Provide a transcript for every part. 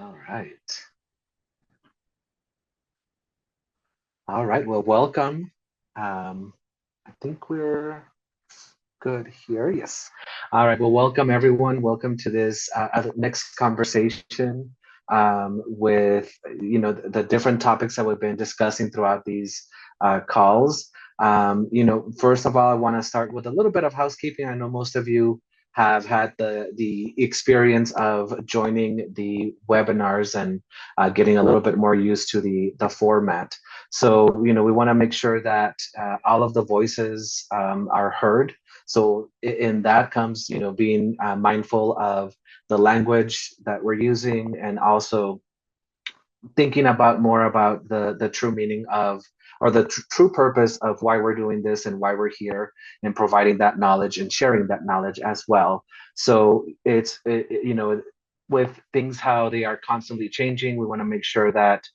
All right. All right. Well, welcome. I think we're good here. Yes. All right. Well, welcome everyone. Welcome to this next conversation with the different topics that we've been discussing throughout these calls. First of all, I want to start with a little bit of housekeeping. I know most of you have had the experience of joining the webinars and getting a little bit more used to the format. So, we want to make sure that all of the voices are heard. So in that comes, being mindful of the language that we're using, and also thinking about more about the true meaning of, or the true purpose of why we're doing this and why we're here, and providing that knowledge and sharing that knowledge as well. So with things how they are constantly changing, we want to make sure that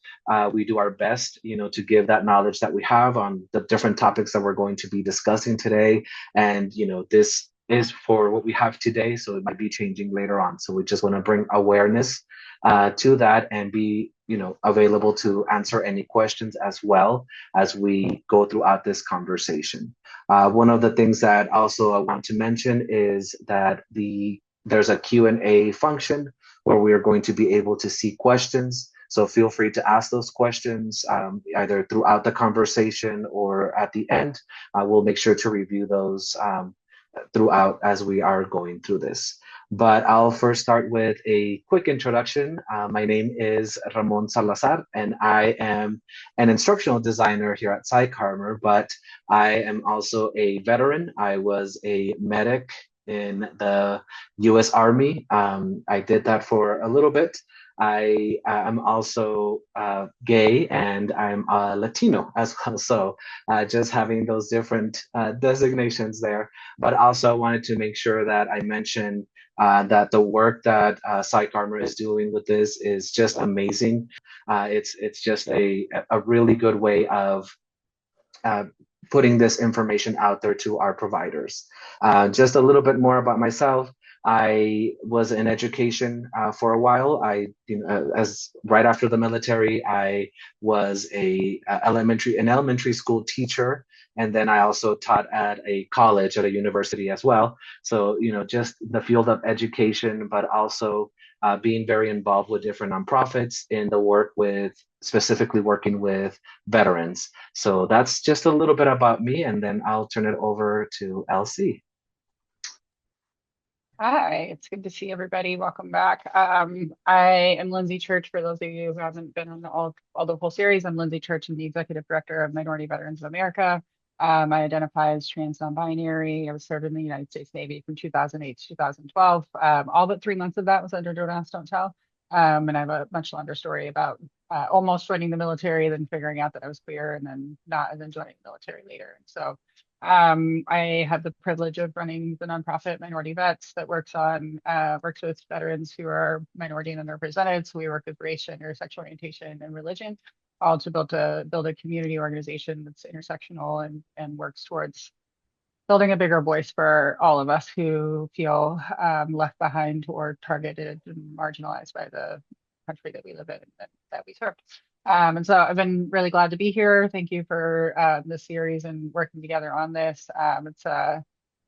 we do our best, to give that knowledge that we have on the different topics that we're going to be discussing today. And this is for what we have today, so it might be changing later on. So we just want to bring awareness to that, and be available to answer any questions as well as we go throughout this conversation. One of the things that also I want to mention is that there's a Q&A function where we are going to be able to see questions. So feel free to ask those questions either throughout the conversation or at the end. We'll make sure to review those throughout as we are going through this. But I'll first start with a quick introduction. My name is Ramon Salazar, and I am an instructional designer here at PsychArmor, but I am also a veteran. I was a medic in the US Army. I did that for a little bit. I am also gay, and I'm Latino as well. So just having those different designations there. But also I wanted to make sure that I mention that the work that PsychArmor is doing with this is just amazing. It's just a really good way of uh, putting this information out there to our providers. Just a little bit more about myself. I was in education for a while. As right after the military, I was an elementary school teacher, and then I also taught at a college, at a university as well. So just the field of education, but also being very involved with different nonprofits in the work with, specifically working with veterans. So that's just a little bit about me, and then I'll turn it over to LC. Hi, it's good to see everybody. Welcome back. I am Lindsay Church. For those of you who haven't been on all the whole series, I'm Lindsay Church. I'm the Executive Director of Minority Veterans of America. I identify as trans non-binary. I was served in the United States Navy from 2008 to 2012. All but 3 months of that was under Don't Ask, Don't Tell. And I have a much longer story about almost joining the military, then figuring out that I was queer, and then not, and then joining the military later. And so I have the privilege of running the nonprofit Minority Vets that works with veterans who are minority and underrepresented. So we work with race, gender, sexual orientation, and religion, all to build a community organization that's intersectional and works towards building a bigger voice for all of us who feel left behind or targeted and marginalized by the country that we live in and that we serve. And so I've been really glad to be here. Thank you for this series and working together on this. It's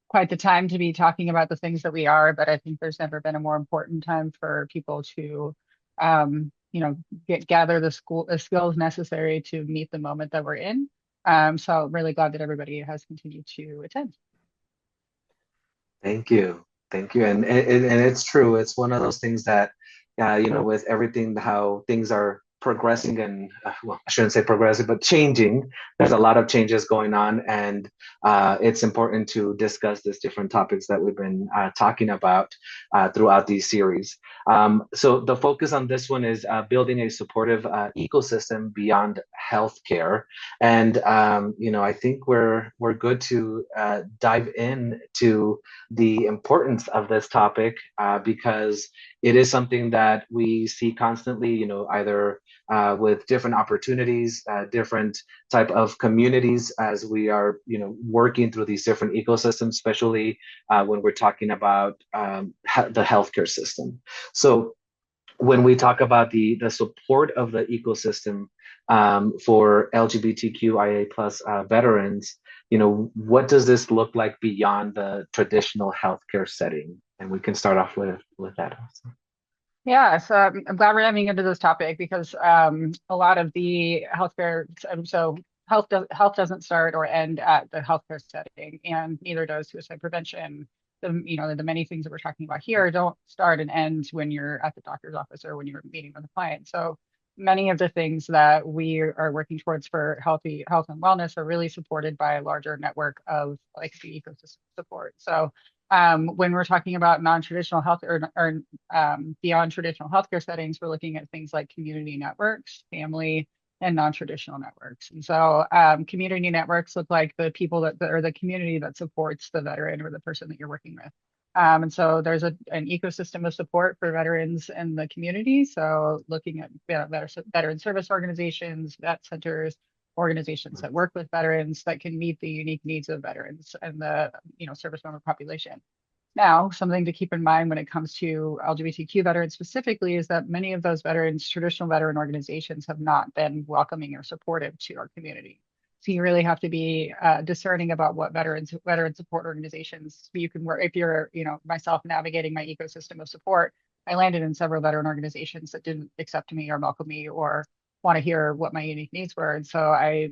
quite the time to be talking about the things that we are, but I think there's never been a more important time for people to, gather the skills necessary to meet the moment that we're in. So really glad that everybody has continued to attend. Thank you. Thank you. And it's true. It's one of those things that, with everything, how things are progressing, and well, I shouldn't say progressing, but changing. There's a lot of changes going on, and it's important to discuss these different topics that we've been talking about throughout these series. So the focus on this one is building a supportive ecosystem beyond healthcare. And I think we're good to dive into the importance of this topic because it is something that we see constantly, either with different opportunities, different type of communities as we are, working through these different ecosystems, especially when we're talking about the healthcare system. So when we talk about the support of the ecosystem for LGBTQIA plus veterans, what does this look like beyond the traditional healthcare setting? And we can start off with that. Yeah, so I'm glad we're diving into this topic because a lot of the healthcare, so health doesn't start or end at the healthcare setting, and neither does suicide prevention. The many things that we're talking about here don't start and end when you're at the doctor's office or when you're meeting with a client. So many of the things that we are working towards for healthy health and wellness are really supported by a larger network of like the ecosystem support. So when we're talking about non-traditional health or beyond traditional healthcare settings, we're looking at things like community networks, family, and non-traditional networks. And so community networks look like the people that or the community that supports the veteran or the person that you're working with. And so there's an ecosystem of support for veterans in the community. So looking at veteran service organizations, vet centers, organizations that work with veterans that can meet the unique needs of veterans and the service member population. Now, something to keep in mind when it comes to LGBTQ veterans specifically is that many of those veterans, traditional veteran organizations, have not been welcoming or supportive to our community. So you really have to be discerning about what veteran support organizations you can work. If you're, myself navigating my ecosystem of support, I landed in several veteran organizations that didn't accept me or welcome me or want to hear what my unique needs were. And so I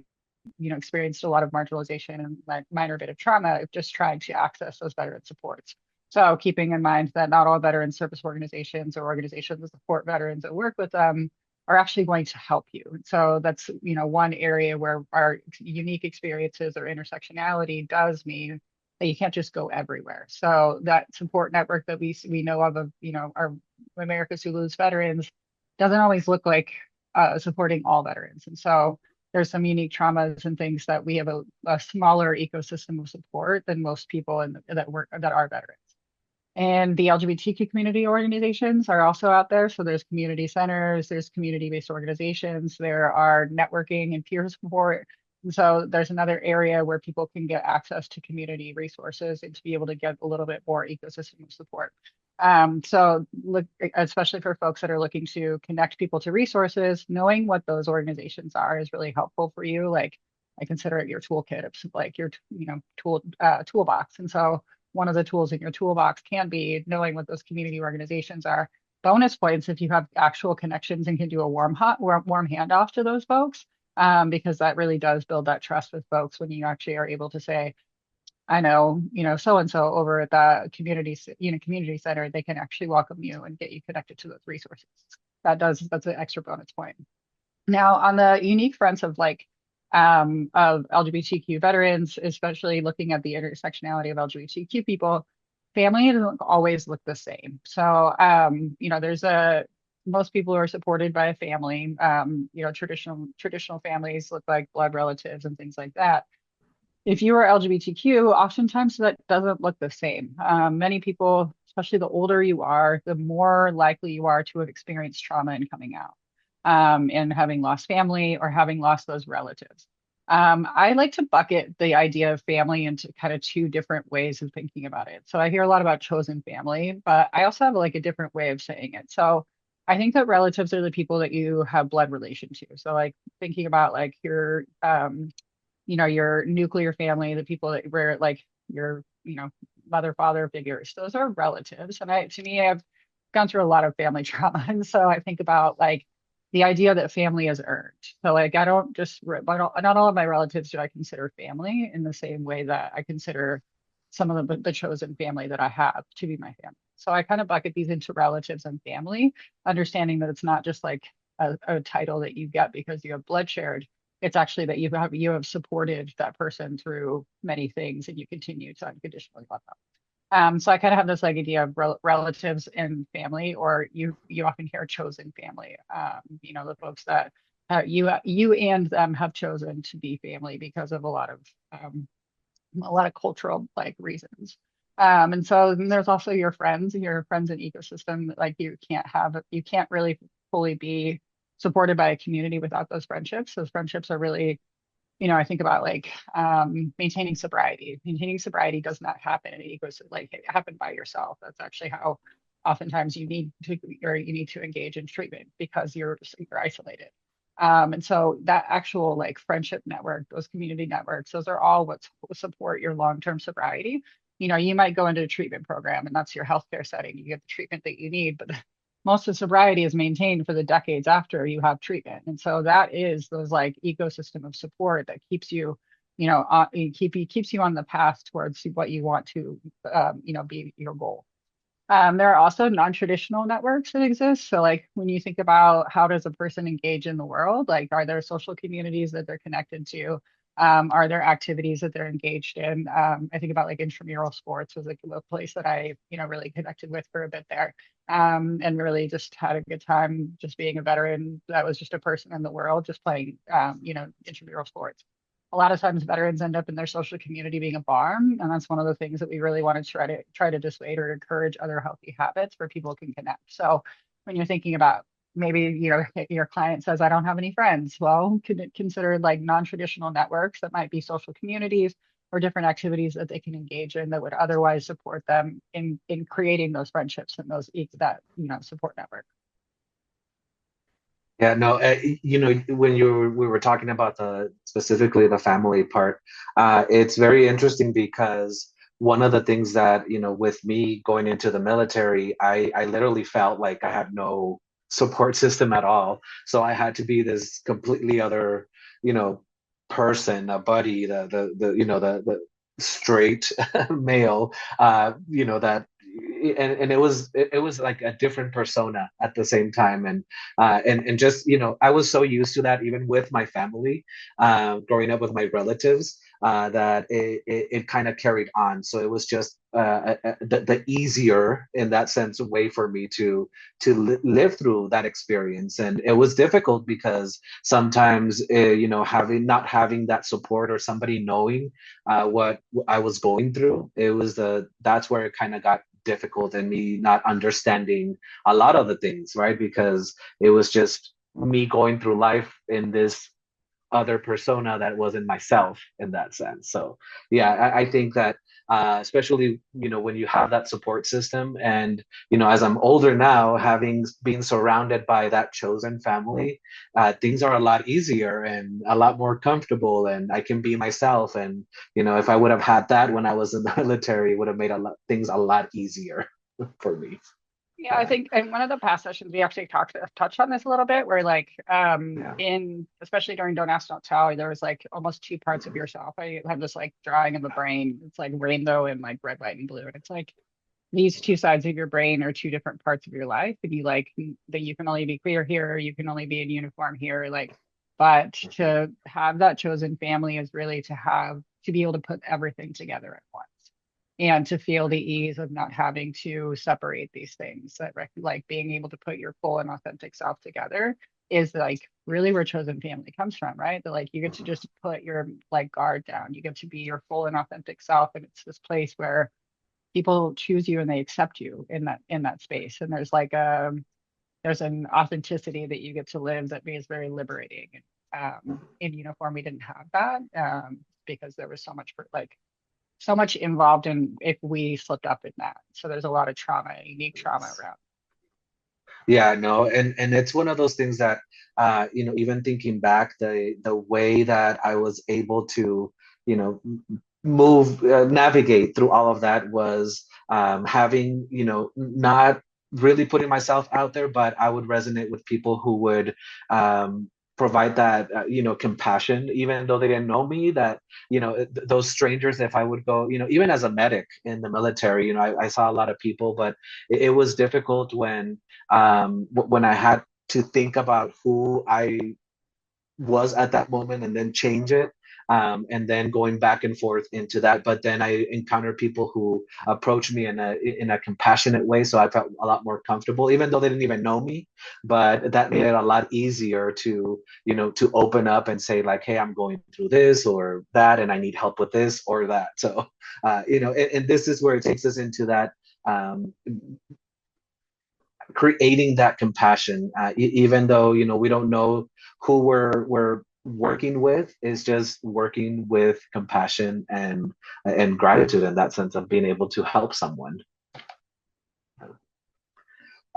experienced a lot of marginalization and like minor bit of trauma just trying to access those veteran supports. So keeping in mind that not all veteran service organizations or organizations that support veterans that work with them are actually going to help you. So that's, one area where our unique experiences or intersectionality does mean that you can't just go everywhere. So that support network that we know of, our America's Who Lose Veterans doesn't always look like supporting all veterans. And so there's some unique traumas and things that we have a smaller ecosystem of support than most people that are veterans. And the LGBTQ community organizations are also out there. So there's community centers, there's community-based organizations, there are networking and peer support. And so there's another area where people can get access to community resources and to be able to get a little bit more ecosystem of support. So look, especially for folks that are looking to connect people to resources, knowing what those organizations are is really helpful for you. Like I consider it your toolkit. It's like your, toolbox. And so one of the tools in your toolbox can be knowing what those community organizations are. Bonus points if you have actual connections and can do a warm handoff to those folks, because that really does build that trust with folks when you actually are able to say, I know, so and so over at the community center, they can actually welcome you and get you connected to those resources. That's an extra bonus point. Now, on the unique fronts of of LGBTQ veterans, especially looking at the intersectionality of LGBTQ people, family doesn't always look the same. So, there's most people are supported by a family. Traditional families look like blood relatives and things like that. If you are LGBTQ, oftentimes that doesn't look the same. Many people, especially the older you are, the more likely you are to have experienced trauma in coming out, and having lost family or having lost those relatives. I like to bucket the idea of family into kind of two different ways of thinking about it. So I hear a lot about chosen family, but I also have like a different way of saying it. So I think that relatives are the people that you have blood relation to. So like thinking about like your nuclear family, the people that were like your, mother, father figures, those are relatives. And to me, I've gone through a lot of family trauma. And so I think about like the idea that family is earned. So like, I don't just, not all of my relatives do I consider family in the same way that I consider some of the chosen family that I have to be my family. So I kind of bucket these into relatives and family, understanding that it's not just like a title that you get because you have blood shared. It's actually that you have supported that person through many things and you continue to unconditionally love them. So I kind of have this like idea of relatives and family, or you often hear chosen family. The folks that you and them have chosen to be family because of a lot of cultural like reasons. And so then there's also your friends and ecosystem. Like you can't really fully be supported by a community without those friendships. Those friendships are really, I think about like maintaining sobriety. Maintaining sobriety does not happen in an ecosystem, like it happened by yourself. That's actually how oftentimes you need to engage in treatment because you're isolated. And so that actual like friendship network, those community networks, those are all what support your long-term sobriety. You might go into a treatment program and that's your healthcare setting. You get the treatment that you need, but most of sobriety is maintained for the decades after you have treatment. And so that is those like ecosystem of support that keeps you, keeps you on the path towards what you want to, be your goal. There are also non-traditional networks that exist. So like when you think about how does a person engage in the world, like are there social communities that they're connected to? Are there activities that they're engaged in? I think about like intramural sports was like a place that I, really connected with for a bit there. And really just had a good time just being a veteran that was just a person in the world, just playing, intramural sports. A lot of times veterans end up in their social community being a barn, and that's one of the things that we really want to try to dissuade or encourage other healthy habits where people can connect. So when you're thinking about maybe your client says I don't have any friends, well, consider like non-traditional networks that might be social communities or different activities that they can engage in that would otherwise support them in creating those friendships and those that support network. Yeah, no, when we were talking about the specifically the family part, it's very interesting because one of the things that, with me going into the military, I literally felt like I had no support system at all. So I had to be this completely other, you know, person, a buddy, the straight male, that and it was like a different persona at the same time, and just I was so used to that even with my family, growing up with my relatives, that it kind of carried on. So it was just the easier in that sense way for me to live through that experience. And it was difficult because sometimes having not having that support or somebody knowing what I was going through, that's where it kind of got difficult, and me not understanding a lot of the things, right? Because it was just me going through life in this other persona that wasn't myself in that sense. So yeah, I think that especially when you have that support system, and as I'm older now, having been surrounded by that chosen family, things are a lot easier and a lot more comfortable, and I can be myself. And if I would have had that when I was in the military, it would have made things a lot easier for me. Yeah, I think in one of the past sessions we actually touched on this a little bit, where like Yeah. in especially during Don't Ask, Don't Tell, there was like almost two parts of yourself. I have this like drawing of the brain. It's like rainbow and like red, white, and blue. And it's like these two sides of your brain are two different parts of your life. And you like that you can only be queer here, you can only be in uniform here. Like, but to have that chosen family is really to be able to put everything together at once and to feel the ease of not having to separate these things like being able to put your full and authentic self together is like really where chosen family comes from, right? That like you get to just put your like guard down, you get to be your full and authentic self, and it's this place where people choose you and they accept you in that space, and there's an authenticity that you get to live that is very liberating. In uniform we didn't have that, because there was so much involved in if we slipped up in that. So there's a lot of trauma, unique trauma around. Yeah, no, and it's one of those things that even thinking back, the way that I was able to, you know, move, navigate through all of that was having, not really putting myself out there, but I would resonate with people who would provide that, compassion, even though they didn't know me. That, those strangers, if I would go, even as a medic in the military, I saw a lot of people, but it was difficult when I had to think about who I was at that moment and then change it, and then going back and forth into that. But then I encountered people who approached me in a compassionate way, so I felt a lot more comfortable, even though they didn't even know me. But that made it a lot easier to open up and say like, hey, I'm going through this or that, and I need help with this or that. So and this is where it takes us into that, creating that compassion, even though we don't know who we're working with, is just working with compassion and gratitude in that sense of being able to help someone.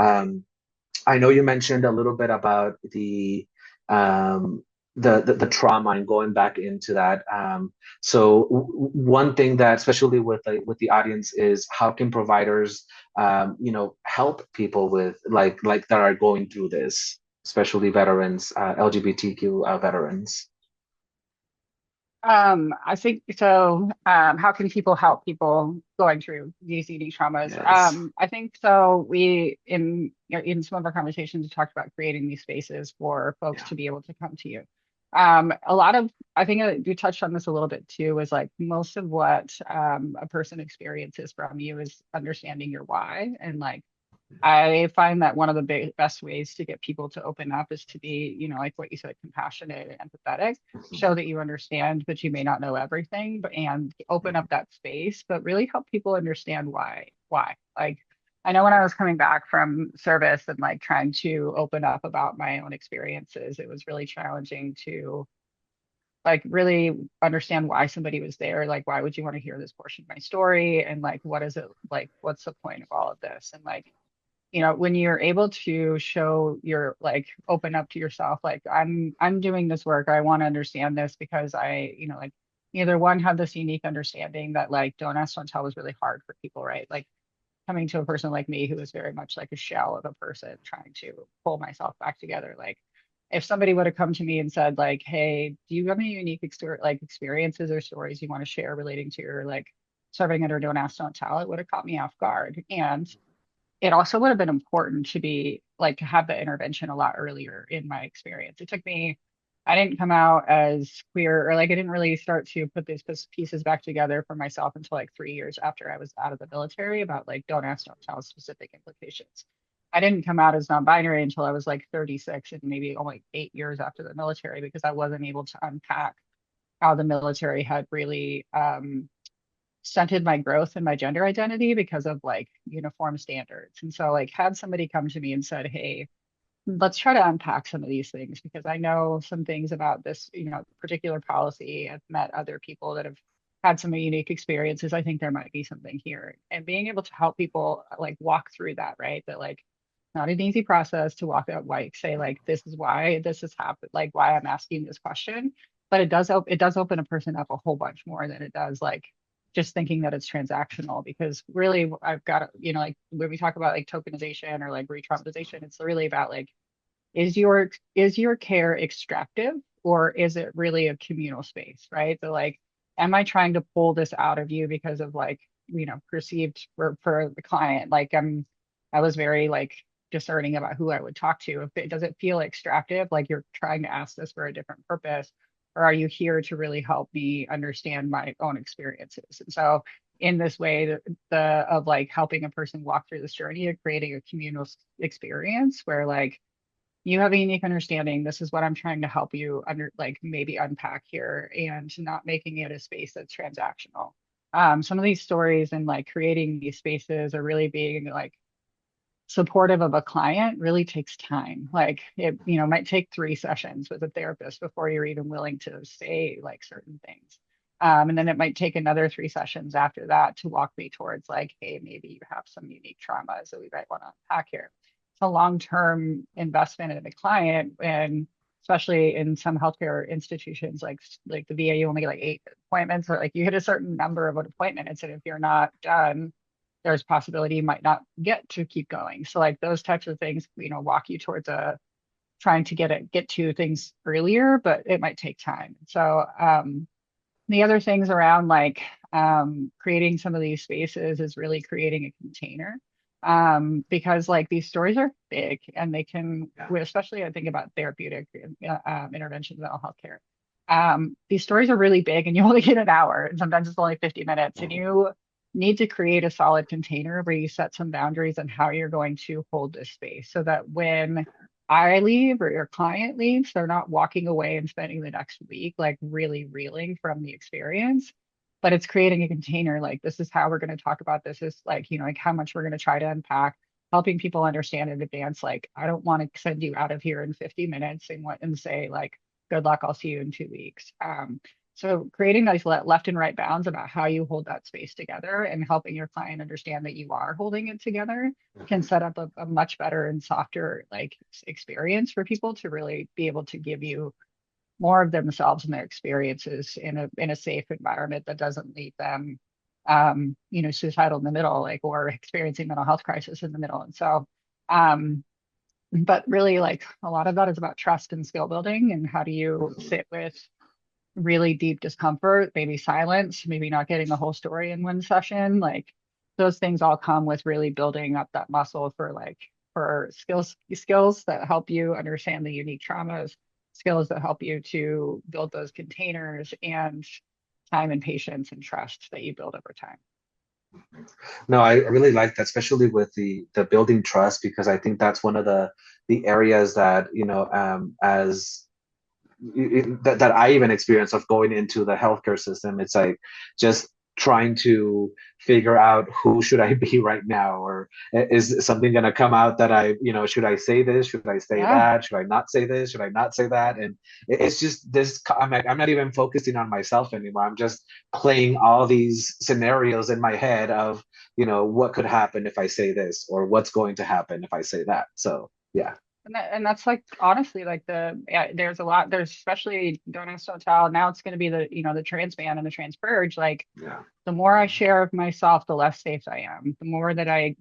Um, I know you mentioned a little bit about um, the trauma and going back into that. So one thing that, especially with the audience, is how can providers, help people with like that are going through this, especially veterans, LGBTQ veterans. I think so. How can people help people going through these unique traumas? Yes. I think so. We in some of our conversations we talked about creating these spaces for folks Yeah. to be able to come to you. A lot of I think you touched on this a little bit too, is like most of what a person experiences from you is understanding your why and like I find that one of the best ways to get people to open up is to be, like what you said, compassionate and empathetic, show that you understand, but you may not know everything, but and open up that space, but really help people understand why. Why? Like, I know when I was coming back from service and like trying to open up about my own experiences, it was really challenging to like really understand why somebody was there. Like, why would you want to hear this portion of my story? And like, what is it like? What's the point of all of this? And like, when you're able to show your like open up to yourself, like I'm doing this work, I want to understand this because like either one have this unique understanding that like don't ask, don't tell was really hard for people, right? Like coming to a person like me who is very much like a shell of a person trying to pull myself back together. Like if somebody would have come to me and said like, hey, do you have any unique experiences or stories you want to share relating to your like serving under don't ask, don't tell, it would have caught me off guard. And it also would have been important to be like to have the intervention a lot earlier in my experience. It took me, I didn't come out as queer or like I didn't really start to put these pieces back together for myself until like 3 years after I was out of the military about like don't ask, don't tell specific implications. I didn't come out as non-binary until I was like 36 and maybe only 8 years after the military because I wasn't able to unpack how the military had really stunted my growth and my gender identity because of like uniform standards. And so like had somebody come to me and said, "Hey, let's try to unpack some of these things because I know some things about this, particular policy. I've met other people that have had some unique experiences. I think there might be something here." And being able to help people like walk through that, right? That like not an easy process to walk out like say like this is why this has happened, like why I'm asking this question. But it does open a person up a whole bunch more than it does like just thinking that it's transactional because really I've got like when we talk about like tokenization or like re-traumatization, it's really about like is your care extractive or is it really a communal space, right? So like, am I trying to pull this out of you because of like, perceived for the client? Like I was very like discerning about who I would talk to. If it does it feel extractive, like you're trying to ask this for a different purpose, or are you here to really help me understand my own experiences? And so in this way, the of like helping a person walk through this journey of creating a communal experience where like you have a unique understanding. This is what I'm trying to help you under like maybe unpack here and not making it a space that's transactional. Some of these stories and like creating these spaces are really being like supportive of a client really takes time. Like it, might take 3 sessions with a therapist before you're even willing to say like certain things. And then it might take another 3 sessions after that to walk me towards like, hey, maybe you have some unique traumas that we might want to unpack here. It's a long-term investment in the client, and especially in some healthcare institutions like the VA, you only get like 8 appointments, or like you hit a certain number of an appointment, and so if you're not done there's possibility you might not get to keep going. So like those types of things, walk you towards a trying to get to things earlier, but it might take time. So the other things around like creating some of these spaces is really creating a container. Because like these stories are big and they can, Yeah. especially I think about therapeutic interventions in mental health care. These stories are really big and you only get an hour and sometimes it's only 50 minutes and you need to create a solid container where you set some boundaries on how you're going to hold this space so that when I leave or your client leaves, they're not walking away and spending the next week like really reeling from the experience, but it's creating a container like this is how we're going to talk about this is like, like how much we're going to try to unpack, helping people understand in advance. Like, I don't want to send you out of here in 50 minutes and say like, good luck, I'll see you in 2 weeks. So creating those left and right bounds about how you hold that space together and helping your client understand that you are holding it together can set up a much better and softer like experience for people to really be able to give you more of themselves and their experiences in a safe environment that doesn't leave them suicidal in the middle, like, or experiencing mental health crisis in the middle. And so um but really like a lot of that is about trust and skill building, and how do you sit with really deep discomfort, maybe silence, maybe not getting the whole story in one session. Like those things all come with really building up that muscle for like for skills that help you understand the unique traumas, skills that help you to build those containers, and time and patience and trust that you build over time. No, I really like that, especially with the building trust, because I think that's one of the areas that, as that I even experience of going into the healthcare system. It's like just trying to figure out who should I be right now, or is something going to come out that should I say this, should I say Yeah. that, should I not say this, should I not say that, and it's just this. I'm not even focusing on myself anymore. I'm just playing all these scenarios in my head of what could happen if I say this, or what's going to happen if I say that. So yeah. And that's like honestly like there's a lot, there's especially don't ask don't tell. Now it's going to be the trans ban and the trans purge. Like Yeah. the more I share of myself, the less safe I am. The more that like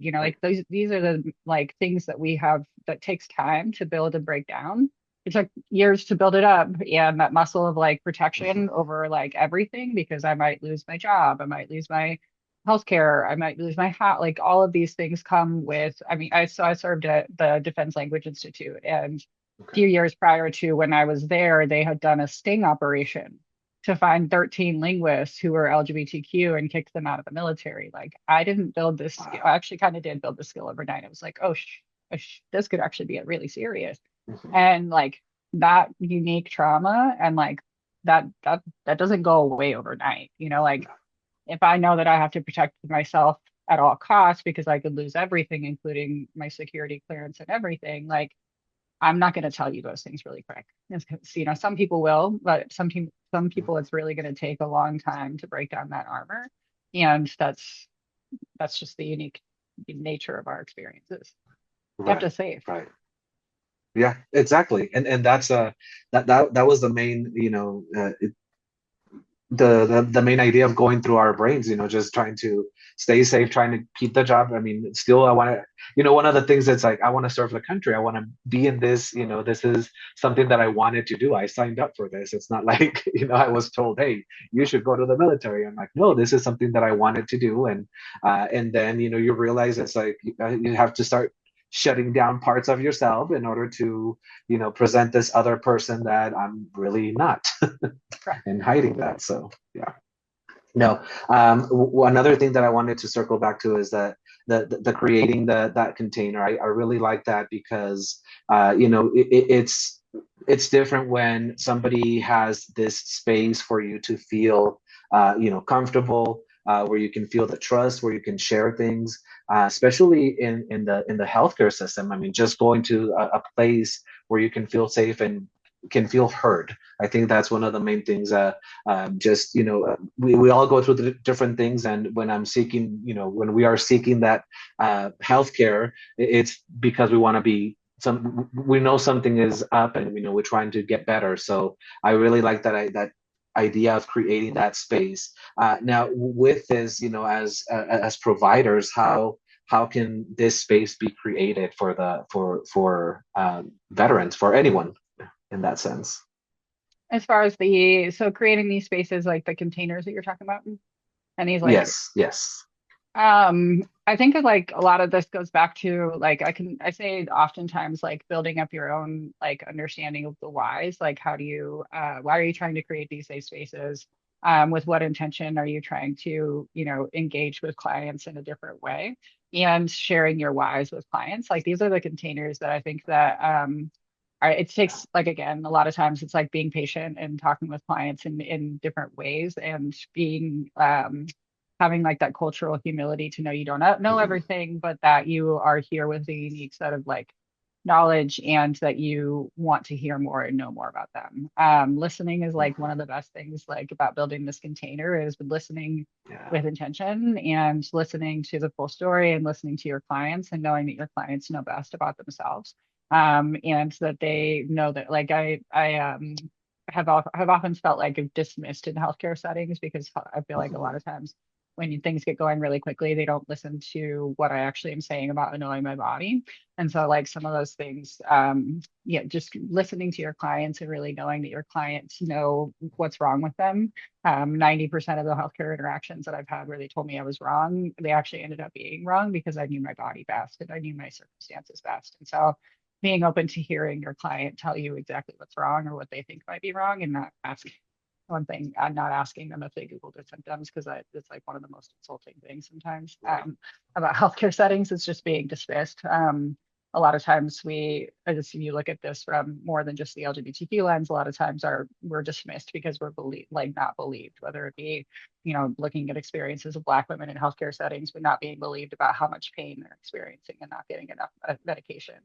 these are the like things that we have that takes time to build and break down. It took years to build it up, and that muscle of like protection over like everything, because I might lose my job, I might lose my healthcare, I might lose my hat. Like all of these things come with, I mean, I served at the Defense Language Institute, and a Okay. few years prior to when I was there, they had done a sting operation to find 13 linguists who were LGBTQ and kicked them out of the military. Like I didn't build this skill. I Wow. actually kind of did build the skill overnight. It was like, oh, this could actually be really serious. Mhm. And like that unique trauma and like that doesn't go away overnight. Like if I know that I have to protect myself at all costs because I could lose everything, including my security clearance and everything, like I'm not going to tell you those things really quick. Some people will, but some people it's really going to take a long time to break down that armor, and that's just the unique nature of our experiences. You have to Right. save. Right. Yeah, exactly. And that's that was the main, the main idea of going through our brains, just trying to stay safe, trying to keep the job. I mean, still I want to, one of the things that's like I want to serve the country. I want to be in this, this is something that I wanted to do. I signed up for this. It's not like, I was told, hey, you should go to the military. I'm like, no, this is something that I wanted to do. And then, you realize it's like you have to start shutting down parts of yourself in order to, present this other person that I'm really not. Correct. And hiding that. So yeah. No, another thing that I wanted to circle back to is that the creating that container. I really like that because it's different when somebody has this space for you to feel comfortable, where you can feel the trust, where you can share things, especially in the healthcare system. I mean, just going to a place where you can feel safe and can feel heard. I think that's one of the main things. Just we all go through the different things, and when I'm seeking, when we are seeking that healthcare, it's because we want to be we know something is up, and we're trying to get better. So I really like that idea of creating that space. Now with this, as providers, how can this space be created for the for veterans, for anyone in that sense? As far as so creating these spaces like the containers that you're talking about, and these like Yes, yes. I think that like a lot of this goes back to like I say oftentimes like building up your own like understanding of the whys, like how do you why are you trying to create these safe spaces? With what intention are you trying to, engage with clients in a different way, and sharing your whys with clients. Like these are the containers that I think that it takes like again, a lot of times it's like being patient and talking with clients in different ways, and being having like that cultural humility to know you don't know Mhm. everything, but that you are here with a unique set of like knowledge and that you want to hear more and know more about them. Listening is like one of the best things like about building this container is listening Yeah. with intention and listening to the full story and listening to your clients and knowing that your clients know best about themselves. And that they know that like I have often felt like dismissed in healthcare settings because I feel like a lot of times when things get going really quickly, they don't listen to what I actually am saying about knowing my body. And so like some of those things, yeah, just listening to your clients and really knowing that your clients know what's wrong with them. 90% of the healthcare interactions that I've had where they told me I was wrong, they actually ended up being wrong because I knew my body best and I knew my circumstances best. And so being open to hearing your client tell you exactly what's wrong or what they think might be wrong and not asking one thing, I'm not asking them if they Googled their symptoms because it's like one of the most insulting things sometimes Right. about healthcare settings. It's just being dismissed. A lot of times as you look at this from more than just the LGBTQ lens, a lot of times we're dismissed because we're not believed, whether it be, looking at experiences of Black women in healthcare settings, but not being believed about how much pain they're experiencing and not getting enough medication.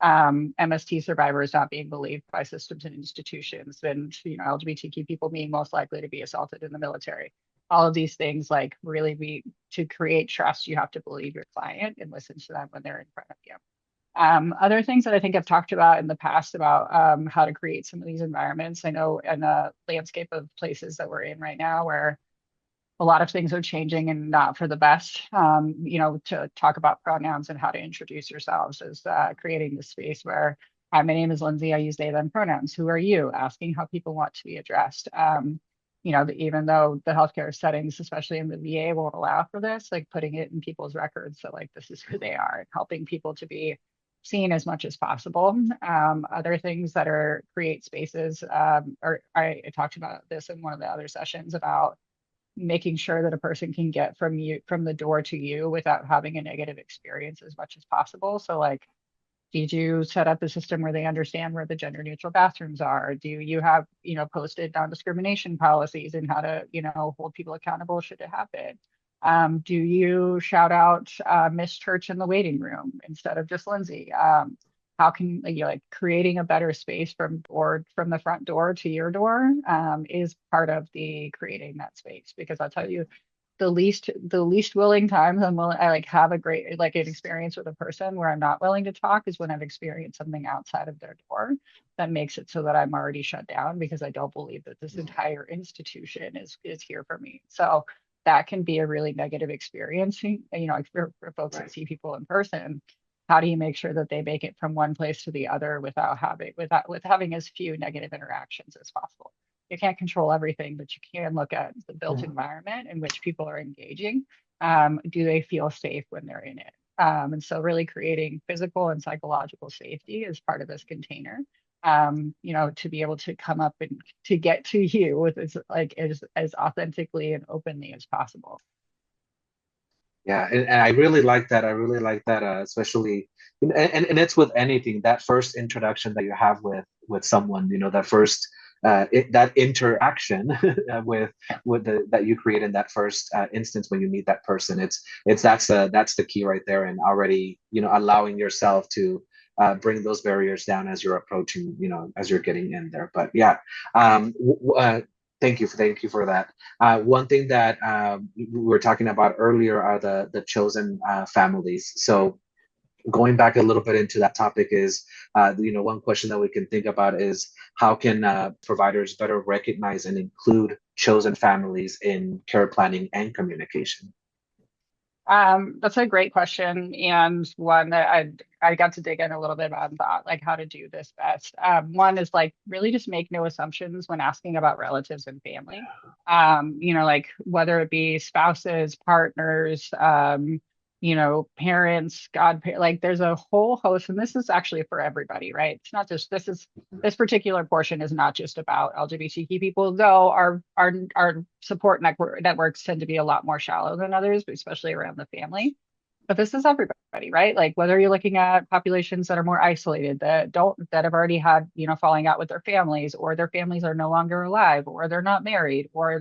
MST survivors not being believed by systems and institutions, and LGBTQ people being most likely to be assaulted in the military. All of these things, like really, be to create trust, you have to believe your client and listen to them when they're in front of you. Other things that I think I've talked about in the past about how to create some of these environments. I know in the landscape of places that we're in right now, where a lot of things are changing and not for the best. To talk about pronouns and how to introduce yourselves is creating this space where, hi, my name is Lindsay. I use they, them pronouns. Who are you? Asking how people want to be addressed. Even though the healthcare settings, especially in the VA, won't allow for this, like putting it in people's records. So like, this is who they are and helping people to be seen as much as possible. Other things that create spaces, or I talked about this in one of the other sessions about making sure that a person can get from the door to you without having a negative experience as much as possible. So like, did you set up a system where they understand where the gender neutral bathrooms are? Do you have, posted non-discrimination policies and how to, hold people accountable should it happen? Do you shout out Miss Church in the waiting room instead of just Lindsay? How can you like creating a better space from the front door to your door is part of the creating that space, because I'll tell you the least willing times I like have a great like an experience with a person where I'm not willing to talk is when I've experienced something outside of their door that makes it so that I'm already shut down because I don't believe that this entire institution is here for me. So that can be a really negative experience, like for folks that Right. see people in person. How do you make sure that they make it from one place to the other with having as few negative interactions as possible? You can't control everything, but you can look at the built Yeah. environment in which people are engaging. Do they feel safe when they're in it? And so really creating physical and psychological safety is part of this container. To be able to come up and to get to you with as authentically and openly as possible. Yeah, and I really like that. I really like that, especially, and it's with anything, that first introduction that you have with someone, that first that interaction with that you create in that first instance when you meet that person. It's that's the key right there, and already allowing yourself to bring those barriers down as you're approaching, as you're getting in there. But yeah, thank you for that. One thing that we were talking about earlier are the chosen families. So going back a little bit into that topic is, one question that we can think about is how can providers better recognize and include chosen families in care planning and communication? That's a great question, and one that I got to dig in a little bit about and thought like how to do this best. One is like really just make no assumptions when asking about relatives and family. Like whether it be spouses, partners, parents, like there's a whole host, and this is actually for everybody, right? It's not just this particular portion is not just about LGBTQ people, though our support networks tend to be a lot more shallow than others, but especially around the family. But this is everybody, right? Like whether you're looking at populations that are more isolated, that have already had, falling out with their families, or their families are no longer alive, or they're not married, or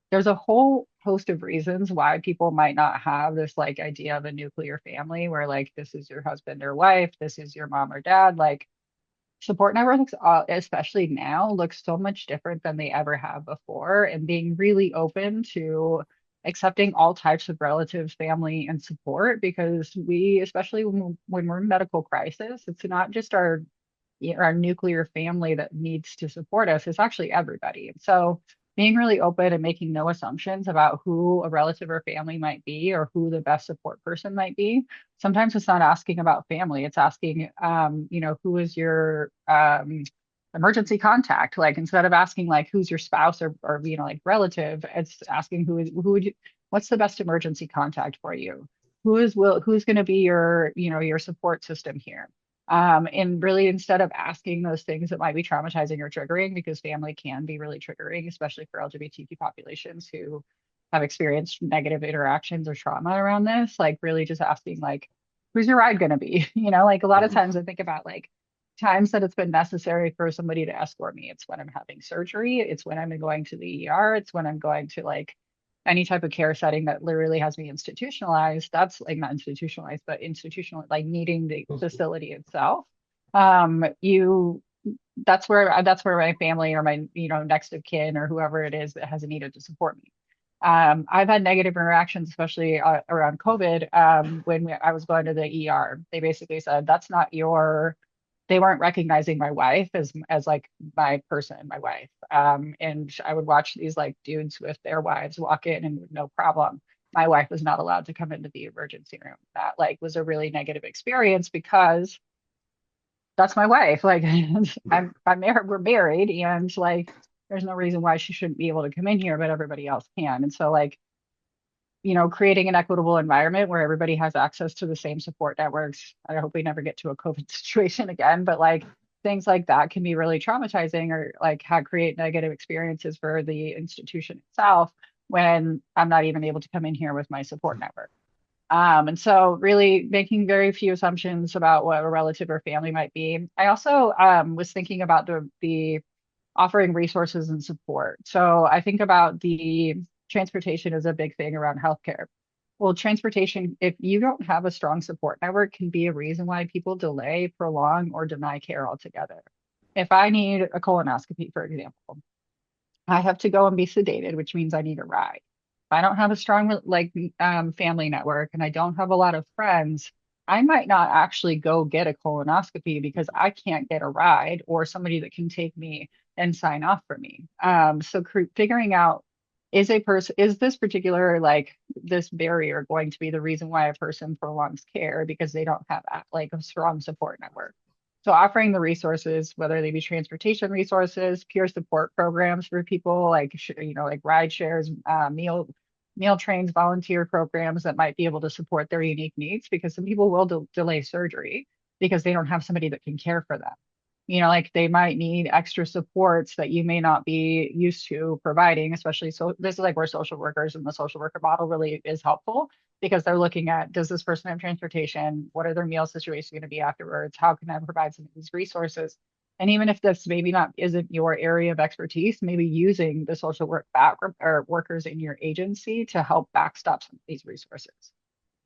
there's a whole host of reasons why people might not have this like idea of a nuclear family where like this is your husband or wife, this is your mom or dad. Like support networks, especially now, look so much different than they ever have before, and being really open to accepting all types of relatives, family, and support because we, especially when we're in medical crisis, it's not just our nuclear family that needs to support us. It's actually everybody. And so being really open and making no assumptions about who a relative or family might be or who the best support person might be. Sometimes it's not asking about family. It's asking, who is your emergency contact? Like instead of asking like who's your spouse or like relative, it's asking what's the best emergency contact for you? Who's going to be your support system here? And really, instead of asking those things that might be traumatizing or triggering, because family can be really triggering, especially for LGBTQ populations who have experienced negative interactions or trauma around this, like really just asking, like, who's your ride going to be? Like a lot of Mhm. times I think about like times that it's been necessary for somebody to escort me. It's when I'm having surgery, it's when I'm going to the ER, it's when I'm going to like any type of care setting that literally has me institutionalized. That's like not institutionalized, but institutional, like needing the facility itself. You that's where my family or my next of kin or whoever it is that has needed to support me. I've had negative interactions, especially around COVID, when I was going to the ER. They basically said, that's not your, they weren't recognizing my wife as like my person, my wife. And I would watch these like dudes with their wives walk in and no problem. My wife was not allowed to come into the emergency room. That like was a really negative experience because that's my wife. Like I'm married, we're married, and like there's no reason why she shouldn't be able to come in here, but everybody else can. And so like, creating an equitable environment where everybody has access to the same support networks. I hope we never get to a COVID situation again, but like things like that can be really traumatizing or like create negative experiences for the institution itself when I'm not even able to come in here with my support network. And so really making very few assumptions about what a relative or family might be. I also was thinking about the offering resources and support. So I think about the transportation as a big thing around healthcare. Well, transportation, if you don't have a strong support network, can be a reason why people delay, prolong, or deny care altogether. If I need a colonoscopy, for example, I have to go and be sedated, which means I need a ride. If I don't have a strong family network and I don't have a lot of friends, I might not actually go get a colonoscopy because I can't get a ride or somebody that can take me and sign off for me. So figuring out is this particular like this barrier going to be the reason why a person prolongs care because they don't have like a strong support network. So offering the resources, whether they be transportation resources, peer support programs for people like like ride shares, meal trains, volunteer programs that might be able to support their unique needs because some people will delay surgery because they don't have somebody that can care for them. Like they might need extra supports that you may not be used to providing, especially so this is like where social workers and the social worker model really is helpful because they're looking at, does this person have transportation? What are their meal situations going to be afterwards? How can I provide some of these resources? And even if this maybe not isn't your area of expertise, maybe using the social work back or workers in your agency to help backstop some of these resources.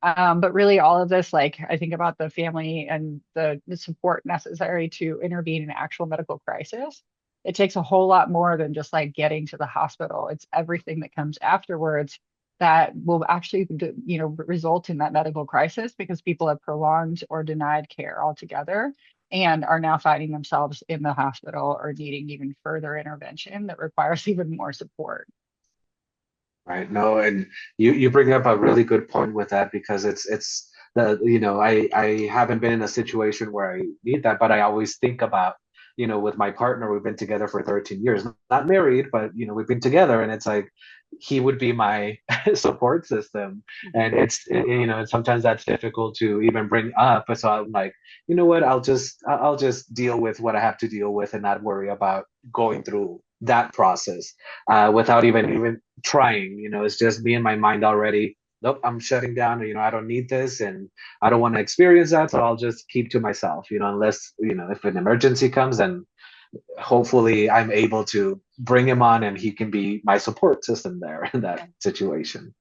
But really, all of this, like I think about the family and the support necessary to intervene in actual medical crisis. It takes a whole lot more than just like getting to the hospital. It's everything that comes afterwards that will actually, result in that medical crisis because people have prolonged or denied care altogether and are now finding themselves in the hospital or needing even further intervention that requires even more support. Right. No, and you bring up a really good point with that because it's the I haven't been in a situation where I need that, but I always think about with my partner, we've been together for 13 years, not married, but we've been together, and it's like he would be my support system, and sometimes that's difficult to even bring up. So I'm like, you know what, I'll just deal with what I have to deal with and not worry about going through that process without even trying. It's just me in my mind already. Nope, I'm shutting down. I don't need this, and I don't want to experience that, so I'll just keep to myself. Unless if an emergency comes, then hopefully I'm able to bring him on and he can be my support system there in that Yeah. situation.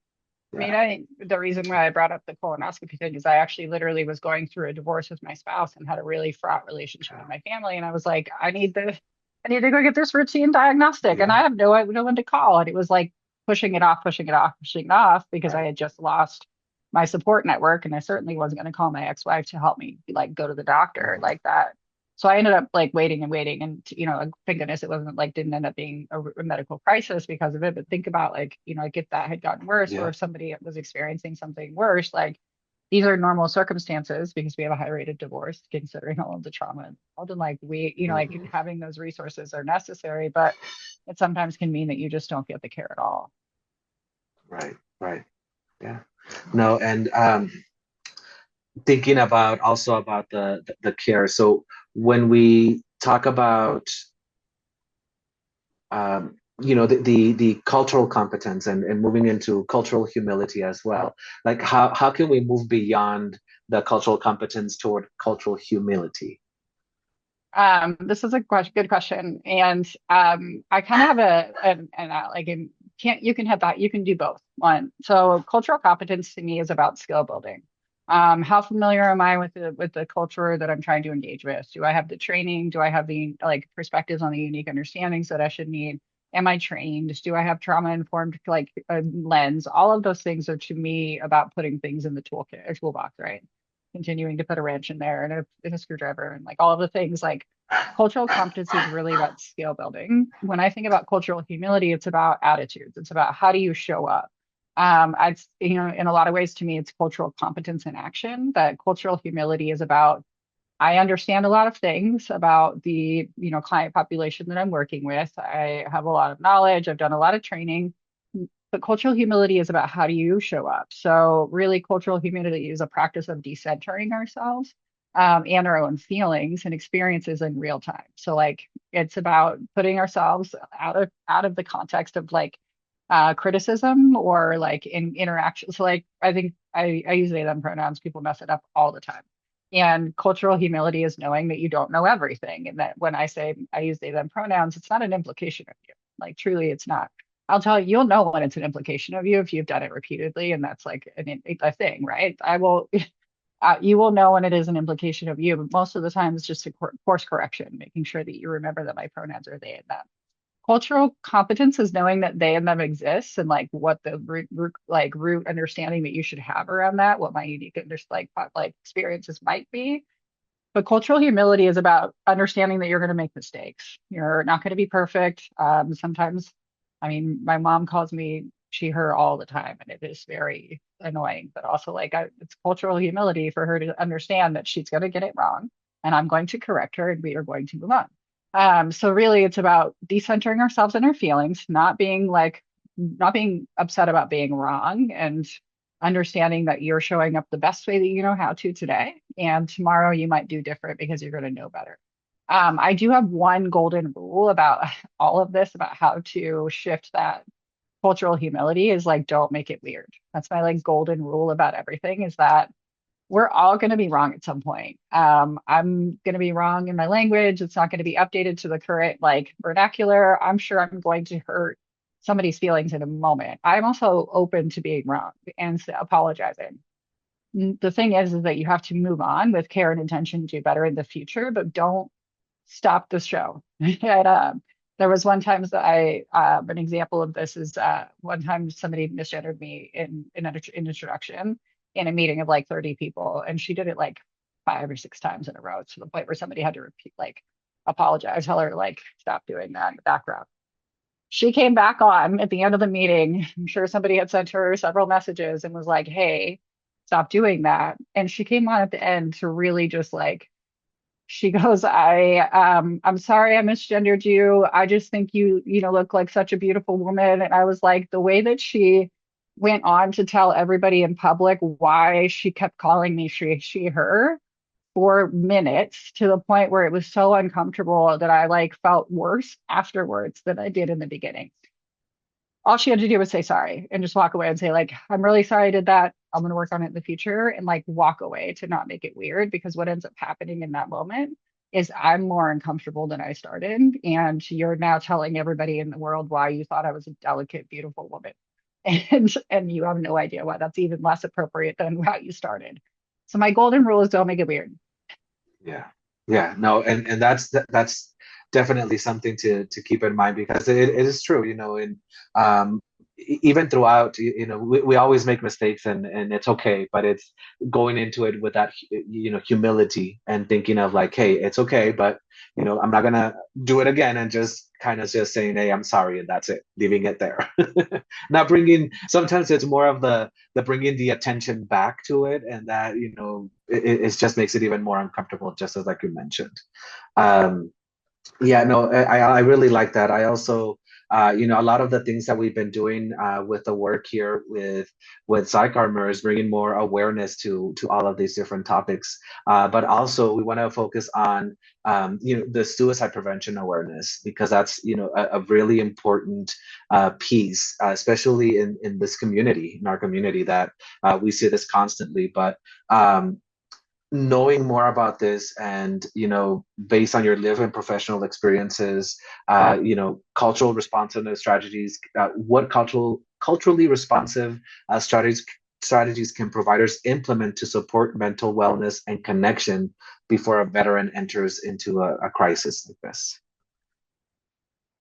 I mean, Yeah. I think the reason why I brought up the colonoscopy thing is I actually literally was going through a divorce with my spouse and had a really fraught relationship with my family. And I was like, I need to go get this routine diagnostic. And Yeah. I have no one to call. And it was like pushing it off, pushing it off, pushing it off because I Right. had just lost my support network. And I certainly wasn't going to call my ex-wife to help me like go to the doctor Mhm. like that. So I ended up like waiting and waiting, and like, thank goodness it wasn't like didn't end up being a medical crisis because of it. But think about like like if that had gotten worse, or Yeah. if somebody was experiencing something worse, like these are normal circumstances because we have a high rate of divorce, considering all of the trauma involved. And like we, like Mhm. having those resources are necessary, but it sometimes can mean that you just don't get the care at all. Right. Right. Yeah. No, and thinking about also about the care. So when we talk about the cultural competence and moving into cultural humility as well, like how can we move beyond the cultural competence toward cultural humility? This is a good question, and I kind of have like can't you can have that you can do both. One, so cultural competence to me is about skill building. How familiar am I with the culture that I'm trying to engage with? Do I have the training? Do I have the like perspectives on the unique understandings that I should need? Am I trained? Do I have trauma informed like a lens? All of those things are to me about putting things in the toolkit or toolbox, right? Continuing to put a wrench in there and a screwdriver and like all of the things like cultural competency is really about skill building. When I think about cultural humility, it's about attitudes. It's about how do you show up. I, in a lot of ways, to me, it's cultural competence in action. That cultural humility is about I understand a lot of things about the client population that I'm working with. I have a lot of knowledge. I've done a lot of training, but cultural humility is about how do you show up. So really, cultural humility is a practice of decentering ourselves and our own feelings and experiences in real time. So like it's about putting ourselves out of the context of like criticism or like in interaction. So like I think I use they them pronouns. People mess it up all the time. And cultural humility is knowing that you don't know everything. And that when I say I use they them pronouns, it's not an implication of you. Like truly, it's not. I'll tell you, you'll know when it's an implication of you if you've done it repeatedly, and that's like a thing, right? I will, you will know when it is an implication of you, but most of the time it's just a course correction, making sure that you remember that my pronouns are they and them. Cultural competence is knowing that they and them exists and like what the root understanding that you should have around that, what my unique like experiences might be. But cultural humility is about understanding that you're going to make mistakes. You're not going to be perfect. Sometimes, I mean, my mom calls me she, her all the time, and it is very annoying. But also, like, it's cultural humility for her to understand that she's going to get it wrong, and I'm going to correct her, and we are going to move on. So really, it's about decentering ourselves and our feelings, not being upset about being wrong, and understanding that you're showing up the best way that you know how to today, and tomorrow you might do different because you're going to know better. I do have one golden rule about all of this about how to shift that cultural humility is like don't make it weird. That's my like golden rule about everything is that we're all going to be wrong at some point. I'm going to be wrong in my language. It's not going to be updated to the current like vernacular. I'm sure I'm going to hurt somebody's feelings in a moment. I'm also open to being wrong and apologizing. The thing is that you have to move on with care and intention to do better in the future, but don't stop the show. And, there was one time that an example of this is one time somebody misgendered me in an introduction in a meeting of like 30 people. And she did it like 5 or 6 times in a row to the point where somebody had to repeat, like, apologize, tell her, like, stop doing that in the background. She came back on at the end of the meeting. I'm sure somebody had sent her several messages and was like, hey, stop doing that. And she came on at the end to really just like, she goes, I'm sorry I misgendered you. I just think you look like such a beautiful woman. And I was like, the way that she went on to tell everybody in public why she kept calling me she, her for minutes to the point where it was so uncomfortable that I like felt worse afterwards than I did in the beginning. All she had to do was say sorry and just walk away and say, like, I'm really sorry I did that. I'm going to work on it in the future and like walk away to not make it weird because what ends up happening in that moment is I'm more uncomfortable than I started. And you're now telling everybody in the world why you thought I was a delicate, beautiful woman. And you have no idea why that's even less appropriate than how you started. So my golden rule is don't make it weird. Yeah. Yeah. No, and that's definitely something to keep in mind because it is true, and um even throughout, we always make mistakes and it's okay, but it's going into it with that humility and thinking of like, hey, it's okay, but I'm not gonna do it again and just kind of just saying, hey, I'm sorry, and that's it, leaving it there. Not bringing, sometimes it's more of the bringing the attention back to it, and that it just makes it even more uncomfortable, just as like you mentioned. um yeah, no, I really like that. I also, a lot of the things that we've been doing with the work here with PsychArmor is bringing more awareness to all of these different topics. But also, we want to focus on, the suicide prevention awareness, because that's, a really important piece, especially in this community, in our community, that we see this constantly. But knowing more about this, and based on your live and professional experiences, cultural responsiveness strategies, what culturally responsive strategies can providers implement to support mental wellness and connection before a veteran enters into a crisis like this?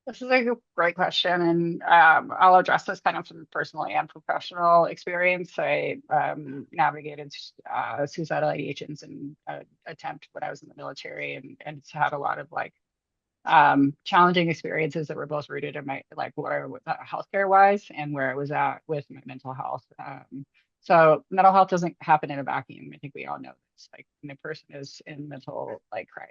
This is a great question, and I'll address this kind of from personal and professional experience. I navigated suicidal ideations and attempt when I was in the military, and had a lot of like challenging experiences that were both rooted in my like where I was at healthcare wise and where I was at with my mental health. So mental health doesn't happen in a vacuum. I think we all know this. Like when a person is in mental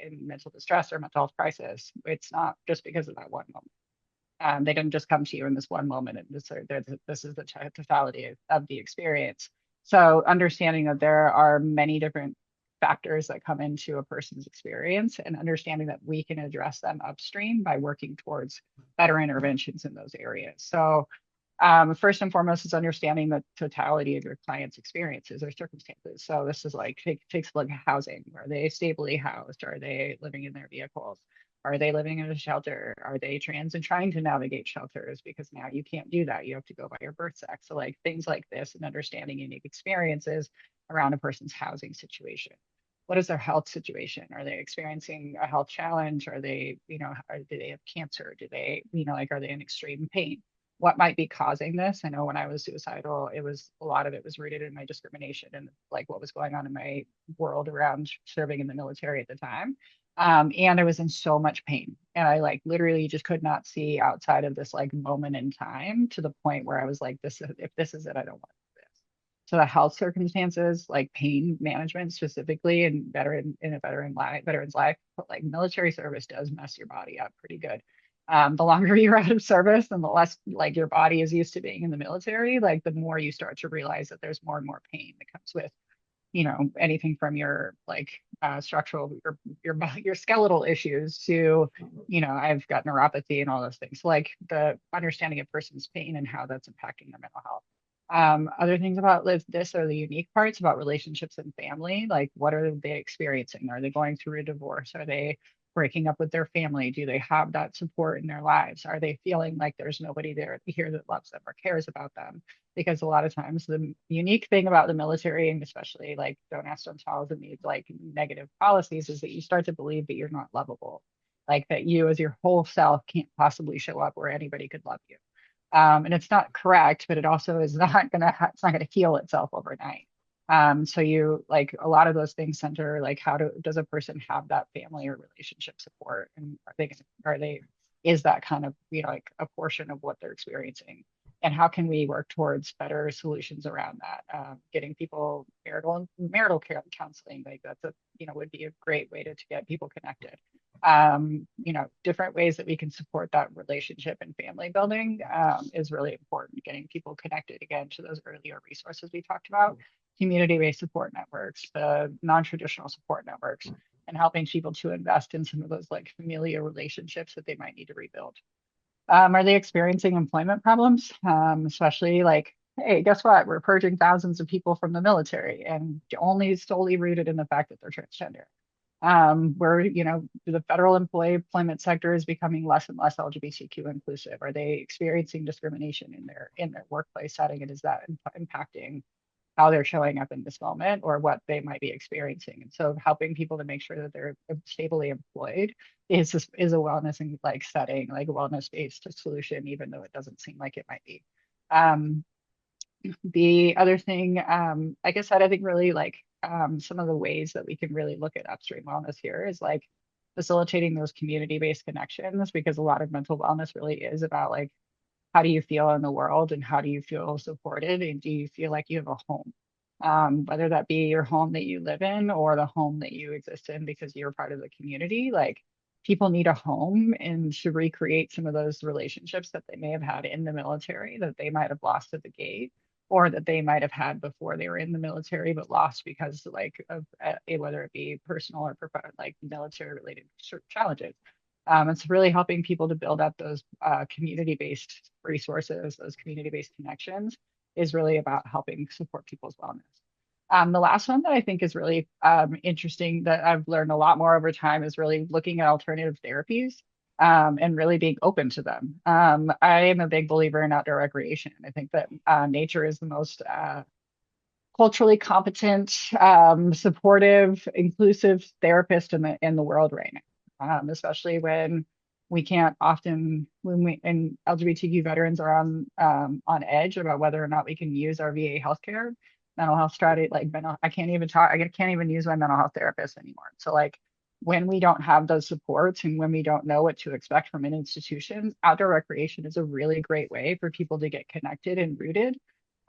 in mental distress or mental health crisis, it's not just because of that one moment. They didn't just come to you in this one moment, and this is the totality of the experience. So understanding that there are many different factors that come into a person's experience, and understanding that we can address them upstream by working towards better interventions in those areas. So first and foremost is understanding the totality of your client's experiences or circumstances. So this is like takes a look at housing. Are they stably housed? Are they living in their vehicles? Are they living in a shelter? Are they trans and trying to navigate shelters? Because now you can't do that. You have to go by your birth sex. So like things like this, and understanding unique experiences around a person's housing situation. What is their health situation? Are they experiencing a health challenge? Are they, do they have cancer? Do they, are they in extreme pain? What might be causing this? I know when I was suicidal, it was a lot of it was rooted in my discrimination and like what was going on in my world around serving in the military at the time. And I was in so much pain, and I like literally just could not see outside of this like moment in time, to the point where I was like, if this is it, I don't want this. So the health circumstances, like pain management specifically, and veteran's life, but like military service does mess your body up pretty good. The longer you're out of service and the less like your body is used to being in the military, like the more you start to realize that there's more and more pain that comes with, anything from your like structural, your skeletal issues to, I've got neuropathy and all those things. So, like the understanding a person's pain and how that's impacting their mental health. Other things about this are the unique parts about relationships and family. Like, what are they experiencing? Are they going through a divorce? Are they breaking up with their family? Do they have that support in their lives? Are they feeling like there's nobody there here that loves them or cares about them? Because a lot of times the unique thing about the military, and especially like don't ask, don't tell, and these like negative policies, is that you start to believe that you're not lovable, like that you as your whole self can't possibly show up where anybody could love you. And it's not correct, but it also is not it's not gonna heal itself overnight. So you like a lot of those things center like does a person have that family or relationship support, and are they is that kind of like a portion of what they're experiencing, and how can we work towards better solutions around that? Getting people marital care counseling, like that's would be a great way to get people connected. Different ways that we can support that relationship and family building is really important. Getting people connected again to those earlier resources we talked about, community-based support networks, the non-traditional support networks, and helping people to invest in some of those like familiar relationships that they might need to rebuild. Are they experiencing employment problems? Especially like, hey, guess what? We're purging thousands of people from the military, and only solely rooted in the fact that they're transgender. where the federal employment sector is becoming less and less LGBTQ inclusive? Are they experiencing discrimination in their workplace setting, and is that impacting how they're showing up in this moment or what they might be experiencing? And so helping people to make sure that they're stably employed is a wellness and like setting, like a wellness based solution, even though it doesn't seem like it might be. Um, the other thing, like I said, I think really like some of the ways that we can really look at upstream wellness here is like facilitating those community-based connections, because a lot of mental wellness really is about like how do you feel in the world and how do you feel supported and do you feel like you have a home, whether that be your home that you live in or the home that you exist in because you're part of the community. Like people need a home and to recreate some of those relationships that they may have had in the military that they might have lost at the gate, or that they might have had before they were in the military but lost because like of whether it be personal or like military related challenges. It's really helping people to build up those community-based resources, those community-based connections is really about helping support people's wellness. The last one that I think is really interesting that I've learned a lot more over time is really looking at alternative therapies, and really being open to them. I am a big believer in outdoor recreation. I think that nature is the most culturally competent, supportive, inclusive therapist in the world right now, especially when we can't often when we and LGBTQ veterans are on edge about whether or not we can use our VA healthcare, mental health strategy, like mental. I can't even talk. I can't even use my mental health therapist anymore. So like when we don't have those supports and when we don't know what to expect from an institution, outdoor recreation is a really great way for people to get connected and rooted.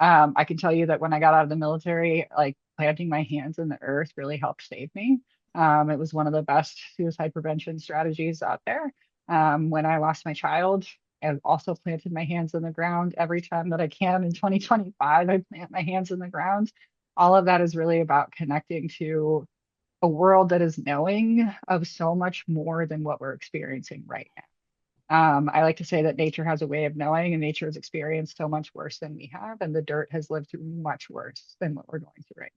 I can tell you that when I got out of the military, like planting my hands in the earth really helped save me. It was one of the best suicide prevention strategies out there. When I lost my child, I also planted my hands in the ground every time that I can. In 2025, I plant my hands in the ground. All of that is really about connecting to a world that is knowing of so much more than what we're experiencing right now. I like to say that nature has a way of knowing, and nature has experienced so much worse than we have, and the dirt has lived through much worse than what we're going through right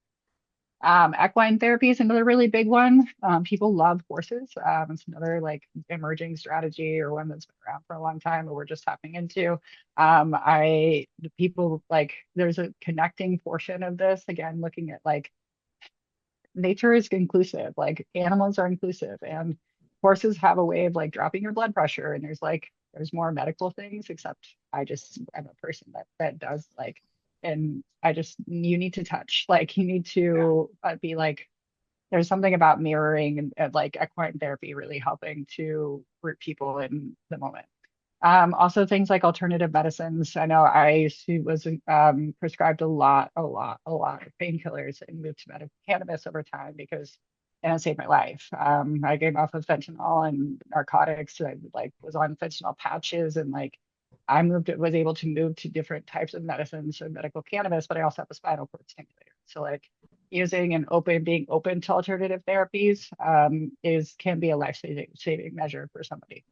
now. Equine therapy is another really big one. People love horses. It's another like emerging strategy or one that's been around for a long time, but we're just tapping into. The people like there's a connecting portion of this again, looking at like nature is inclusive, like animals are inclusive, and horses have a way of like dropping your blood pressure. And there's more medical things, except I'm a person that does like, and you need to touch, like you need Yeah. to be like, there's something about mirroring and like equine therapy really helping to root people in the moment. Also things like alternative medicines. I know was prescribed a lot of painkillers and moved to medical cannabis over time because and it saved my life. I came off of fentanyl and narcotics. I like was on fentanyl patches and like was able to move to different types of medicines and medical cannabis, but I also have a spinal cord stimulator. So like being open to alternative therapies can be a life saving measure for somebody.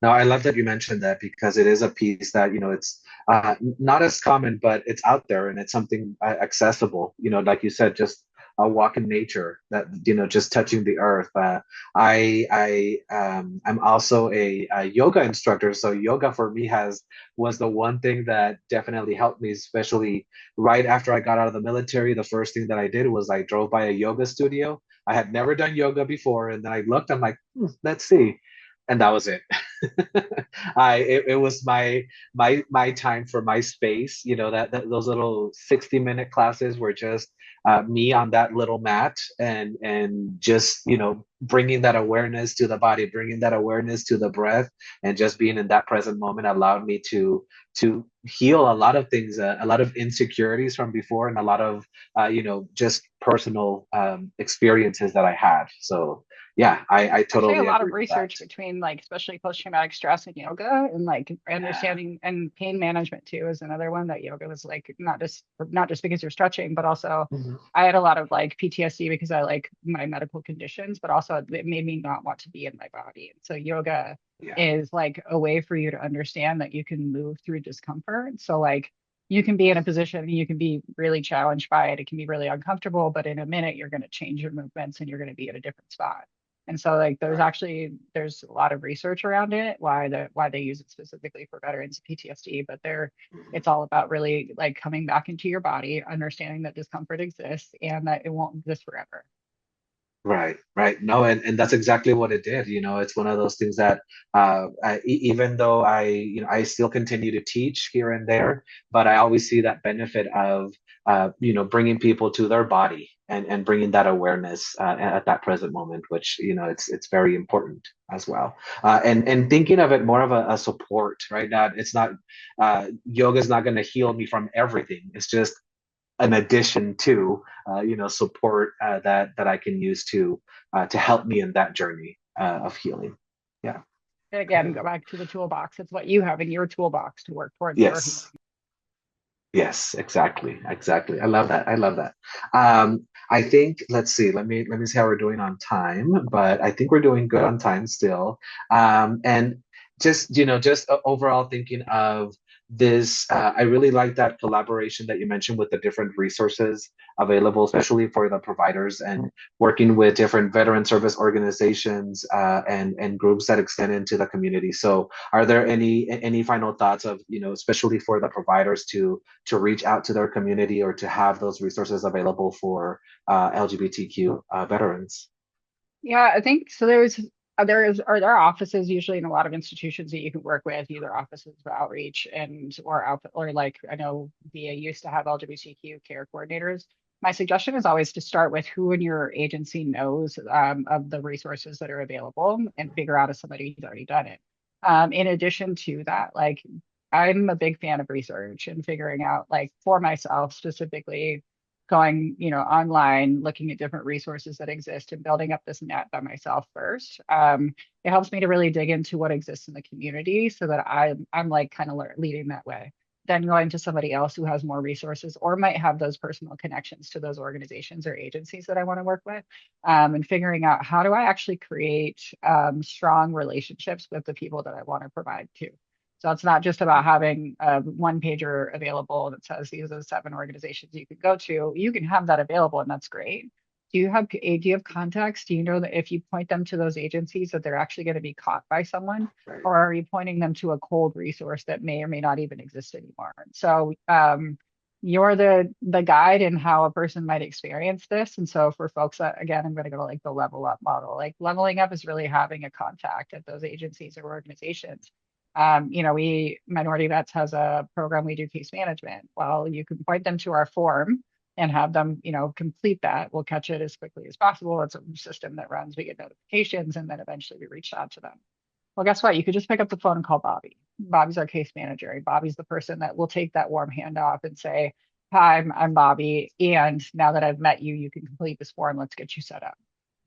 Now, I love that you mentioned that because it is a piece that, it's not as common, but it's out there and it's something accessible. Like you said, just a walk in nature that, just touching the earth. I'm also a yoga instructor. So yoga for me was the one thing that definitely helped me, especially right after I got out of the military. The first thing that I did was I drove by a yoga studio. I had never done yoga before. And then I looked, I'm like, let's see. And that was it. It was my time for my space. That those little 60-minute classes were just me on that little mat and just bringing that awareness to the body, bringing that awareness to the breath, and just being in that present moment allowed me to heal a lot of things, a lot of insecurities from before, and a lot of just personal experiences that I had. So yeah, I Actually a totally lot of agree with that. research between like especially post-traumatic stress and yoga and like Yeah. understanding and pain management too is another one that yoga was like not just because you're stretching, but also Mhm. I had a lot of like PTSD because I like my medical conditions, but also it made me not want to be in my body. And so yoga Yeah. is like a way for you to understand that you can move through discomfort. So like you can be in a position and you can be really challenged by it. It can be really uncomfortable, but in a minute you're going to change your movements and you're going to be at a different spot. And so like Right. there's a lot of research around it, why they use it specifically for veterans PTSD, but it's all about really like coming back into your body, understanding that discomfort exists and that it won't exist forever. Right, right. No, and that's exactly what it did. It's one of those things that even though I still continue to teach here and there, but I always see that benefit of, bringing people to their body and bringing that awareness at that present moment, which, it's very important as well. And thinking of it more of a support, right? That it's not, yoga is not going to heal me from everything. It's just an addition to support that I can use to help me in that journey of healing. Yeah. And again, go back to the toolbox. It's what you have in your toolbox to work towards your healing. Yes. Yes, exactly. Exactly. I love that. I love that. I think, let's see, let me see how we're doing on time, but I think we're doing good on time still. And just overall thinking of this, I really like that collaboration that you mentioned with the different resources available, especially for the providers and working with different veteran service organizations and groups that extend into the community. So are there any final thoughts of, especially for the providers to reach out to their community or to have those resources available for LGBTQ veterans? Yeah, I think so. There are offices usually in a lot of institutions that you can work with, either offices of outreach and or out or like I know VA used to have LGBTQ care coordinators. My suggestion is always to start with who in your agency knows of the resources that are available and figure out if somebody's already done it. In addition to that, like I'm a big fan of research and figuring out like for myself specifically going, online, looking at different resources that exist and building up this net by myself first. It helps me to really dig into what exists in the community so that I'm like kind of leading that way. Then going to somebody else who has more resources or might have those personal connections to those organizations or agencies that I want to work with, and figuring out how do I actually create strong relationships with the people that I want to provide to. So it's not just about having a one pager available that says these are the 7 organizations you can go to. You can have that available, and that's great. Do you have context? Do you know that if you point them to those agencies that they're actually going to be caught by someone, Right. or are you pointing them to a cold resource that may or may not even exist anymore? So you're the guide in how a person might experience this. And so for folks that again, I'm going to go to like the level up model. Like leveling up is really having a contact at those agencies or organizations. We Minority Vets has a program we do case management. Well, you can point them to our form and have them, complete that. We'll catch it as quickly as possible. It's a system that runs. We get notifications, and then eventually we reach out to them. Well, guess what? You could just pick up the phone and call Bobby. Bobby's our case manager. And Bobby's the person that will take that warm hand off and say, "Hi, I'm Bobby, and now that I've met you, you can complete this form. Let's get you set up."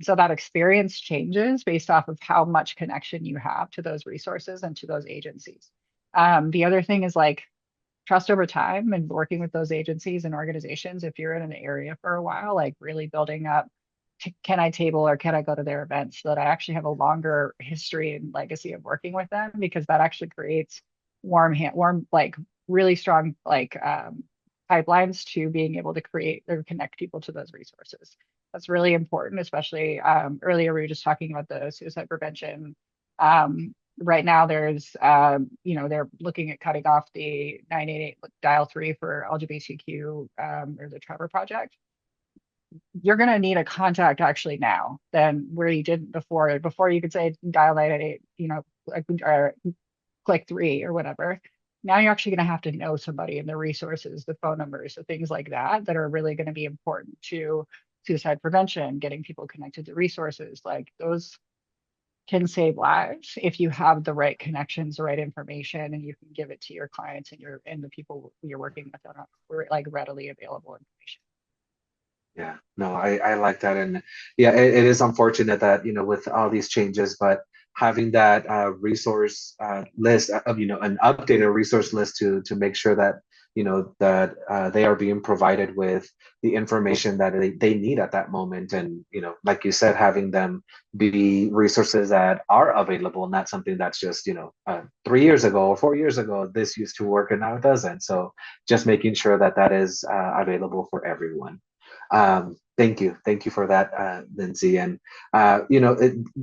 So that experience changes based off of how much connection you have to those resources and to those agencies. The other thing is like trust over time and working with those agencies and organizations. If you're in an area for a while, like really building up, can I table or can I go to their events so that I actually have a longer history and legacy of working with them, because that actually creates warm, like really strong, like pipelines to being able to create or connect people to those resources. That's really important, especially earlier we were just talking about the suicide prevention. Right now they're looking at cutting off the 988 dial 3 for LGBTQ or the Trevor Project. You're going to need a contact actually now than where you did before. Before you could say dial 988, or click 3 or whatever. Now you're actually going to have to know somebody and the resources, the phone numbers, the things like that are really going to be important to suicide prevention, getting people connected to resources. Like those can save lives if you have the right connections, the right information, and you can give it to your clients and the people you're working with on like readily available information. Yeah, no, I like that. And yeah, it is unfortunate that, with all these changes, but having that resource list of, an updated resource list to make sure that, that they are being provided with the information that they need at that moment. And, like you said, having them be resources that are available, not something that's just, 3 years ago or 4 years ago, this used to work and now it doesn't. So just making sure that that is available for everyone. Thank you. Thank you for that, Lindsay. And,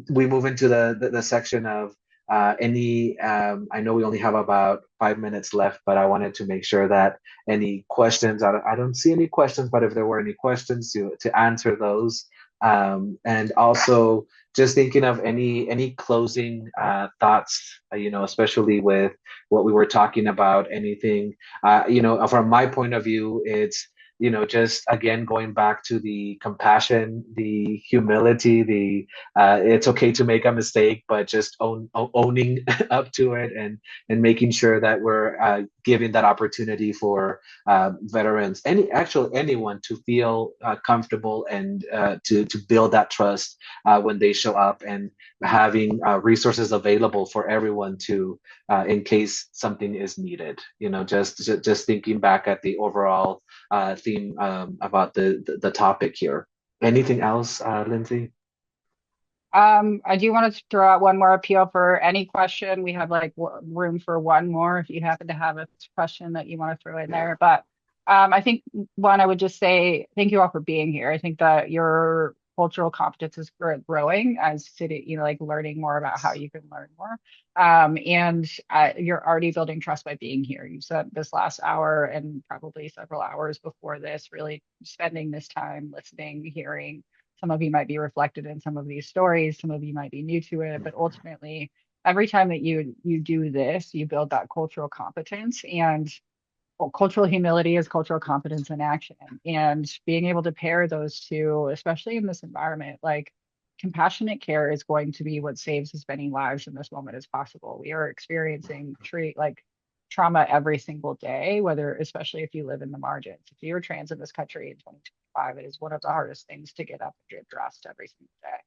we move into the section of I know we only have about 5 minutes left, but I wanted to make sure that any questions, I don't see any questions, but if there were any questions to answer those. And also just thinking of any closing thoughts, especially with what we were talking about, anything, from my point of view, it's, just again, going back to the compassion, the humility, it's okay to make a mistake, but just owning up to it, and making sure that we're giving that opportunity for veterans, anyone to feel comfortable, and to build that trust when they show up, and having resources available for everyone to in case something is needed. Just thinking back at the overall theme about the topic here. Anything else, Lindsay? I do want to throw out one more appeal for any question. We have like room for one more if you happen to have a question that you want to throw in Yeah. there. But I think one, I would just say thank you all for being here. I think that your cultural competence is growing as city, like learning more about how you can learn more. And you're already building trust by being here. You spent this last hour and probably several hours before this really spending this time listening, hearing. Some of you might be reflected in some of these stories. Some of you might be new to it, but ultimately, every time that you do this, you build that cultural competence. And well, cultural humility is cultural competence in action. And being able to pair those two, especially in this environment, like compassionate care is going to be what saves as many lives in this moment as possible. We are experiencing trauma every single day, whether, especially if you live in the margins. If you're trans in this country in 2025, it is one of the hardest things to get up and get dressed every single day.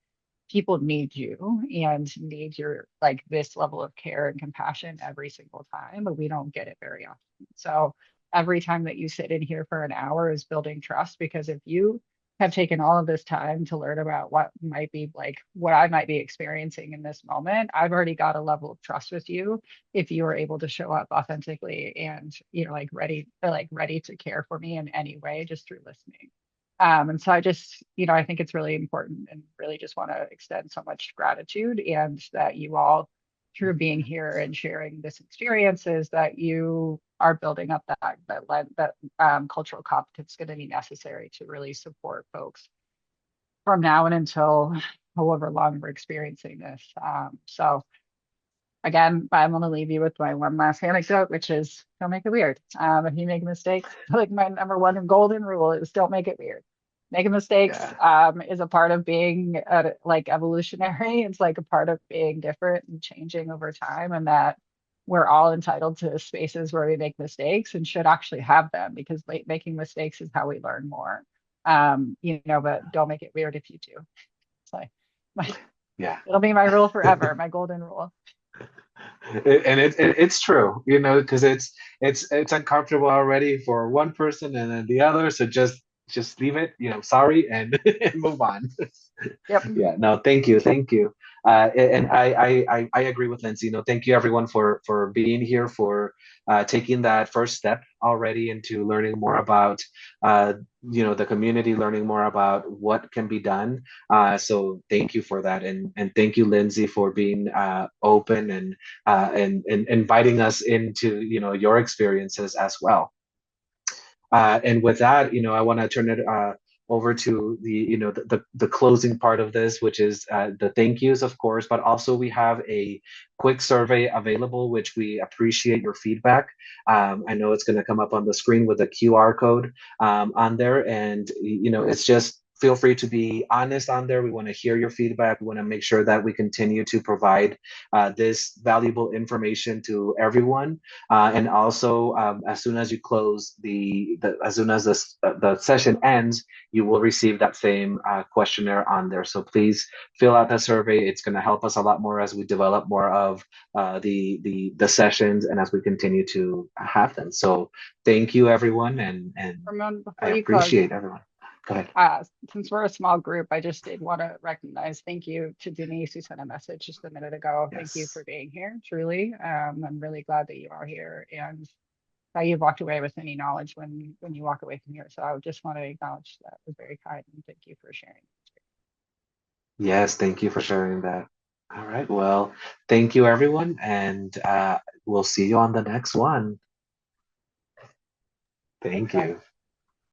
People need you and need your like this level of care and compassion every single time, but we don't get it very often. So every time that you sit in here for an hour is building trust, because if you have taken all of this time to learn about what might be like what I might be experiencing in this moment, I've already got a level of trust with you if you are able to show up authentically and ready to care for me in any way just through listening. And so I just, I think it's really important and really just want to extend so much gratitude, and that you all, through being here and sharing this experiences, that you are building up that cultural competence going to be necessary to really support folks from now and until however long we're experiencing this. So again, I'm going to leave you with my one last anecdote, which is don't make it weird. If you make mistakes, like my number one golden rule is don't make it weird. Making mistakes Yeah. is a part of being like evolutionary. It's like a part of being different and changing over time, and that we're all entitled to spaces where we make mistakes and should actually have them, because making mistakes is how we learn more. But don't make it weird if you do. It's like Yeah. it'll be my rule forever, my golden rule. And it's true, because it's uncomfortable already for one person and then the other. So just leave it, sorry, and, and move on. Yep. Yeah, no, thank you. And I agree with Lindsay. Thank you everyone for being here, for taking that first step already into learning more about the community, learning more about what can be done. So thank you for that, and thank you, Lindsay, for being open, and inviting us into your experiences as well. And with that, I want to turn it over to the closing part of this, which is the thank yous, of course, but also we have a quick survey available, which we appreciate your feedback. I know it's going to come up on the screen with a QR code on there, and it's just feel free to be honest on there. We want to hear your feedback. We want to make sure that we continue to provide this valuable information to everyone. And also, as soon as you close as soon as the session ends, you will receive that same questionnaire on there. So please fill out the survey. It's going to help us a lot more as we develop more of the sessions and as we continue to have them. So thank you, everyone, and Ramon, I before you close, appreciate everyone. Go ahead. since we're a small group, I just did want to recognize, thank you to Denise who sent a message just a minute ago. Thank you Yes. for being here, truly. I'm really glad that you are here and that you've walked away with any knowledge when you walk away from here. So I just want to acknowledge that. It was very kind and thank you for sharing. Yes, thank you for sharing that. All right. Well, thank you, everyone, and we'll see you on the next one. Thanks, Thank bye. you.